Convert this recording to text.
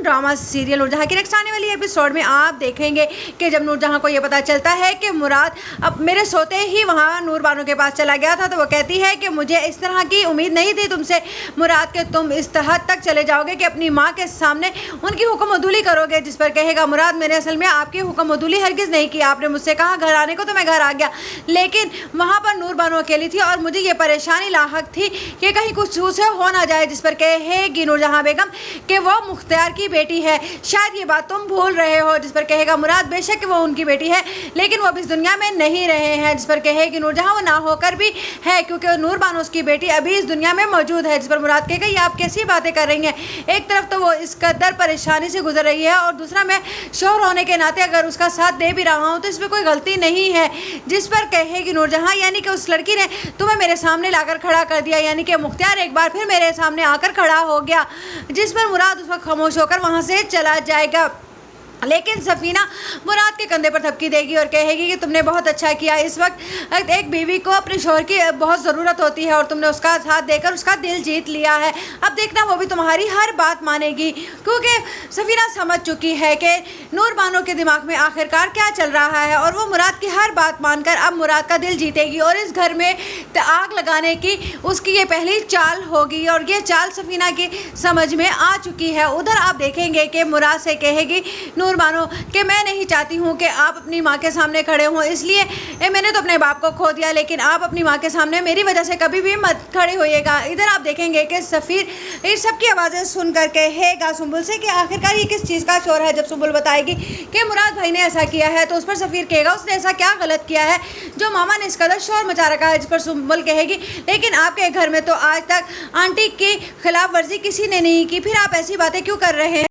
Drama serial Noor Jahan की next आने वाली एपिसोड में आप देखेंगे कि जब नूरजहां को ये पता चलता है कि मुराद अब मेरे सोते ही वहाँ नूर बानो के पास चला गया था, तो वो कहती है कि मुझे इस तरह की उम्मीद नहीं थी तुमसे मुराद के तुम इस हद तक चले जाओगे कि अपनी माँ के सामने उनकी हुक्म-उदूली करोगे। जिस पर कहेगा मुराद मैंने असल में आपकी हुक्म-उदूली हरगिज़ नहीं की, आपने मुझसे कहा घर आने को तो मैं घर आ गया, लेकिन वहाँ पर नूर बानो अकेली थी और मुझे ये परेशानी लाहक थी कि कहीं कुछ उसे हो ना जाए। जिस पर कहेगी नूरजहां बेगम कि वो मुख्तियार की बेटी है, शायद ये बात तुम भूल रहे हो। जिस पर कहेगा मुराद बेशक वो उनकी बेटी है, लेकिन वो अब इस दुनिया में नहीं रहे हैं। जिस पर कहेगी नूरजहां वो ना होकर भी है, क्योंकि नूर बानो उसकी बेटी अभी इस दुनिया में मौजूद है। जिस पर मुराद कहेगा ये आप कैसी बातें कर रही हैं, एक तरफ तो वो इस कदर परेशानी से गुजर रही है और दूसरा मैं शौहर होने के नाते अगर उसका साथ दे भी रहा हूँ तो इसमें कोई गलती नहीं है। जिस पर कहेगी नूरजहां यानी कि उस लड़की ने तुम्हें मेरे सामने लाकर खड़ा कर दिया, यानी कि मुख्तियार एक बार फिर मेरे सामने आकर खड़ा हो गया। जिस पर मुराद उस वक्त खामोश होकर वहाँ से चला जाएगा, लेकिन सफीना मुराद के कंधे पर थपकी देगी और कहेगी कि तुमने बहुत अच्छा किया। इस वक्त एक बीवी को अपने शौहर की बहुत ज़रूरत होती है और तुमने उसका साथ देकर उसका दिल जीत लिया है। अब देखना वो भी तुम्हारी हर बात मानेगी, क्योंकि सफीना समझ चुकी है कि नूर बानो के दिमाग में आखिरकार क्या चल रहा है और वो मुराद की हर बात मानकर अब मुराद का दिल जीतेगी और इस घर में आग लगाने की उसकी ये पहली चाल होगी और ये चाल सफीना की समझ में आ चुकी है। उधर आप देखेंगे कि मुराद से कहेगी नूर बानो कि मैं नहीं चाहती हूँ कि आप अपनी माँ के सामने खड़े हों, इसलिए मैंने तो अपने बाप को खो दिया, लेकिन आप अपनी माँ के सामने मेरी वजह से कभी भी मत खड़े होइएगा। इधर आप देखेंगे कि सफ़ीर इन सब की आवाज़ें सुन कर कहेगा सुंबुल से कि आखिरकार ये किस चीज़ का शोर है। जब सुंबुल बताएगी कि मुराद भाई ने ऐसा किया है तो उस पर सफ़ीर कहेगा उसने ऐसा क्या गलत किया है जो मामा ने इस कदर शोर मचा रखा है। जिस पर सुंबुल कहेगी लेकिन आपके घर में तो आज तक आंटी की खिलाफ वर्जी किसी ने नहीं की, फिर आप ऐसी बातें क्यों कर रहे हैं।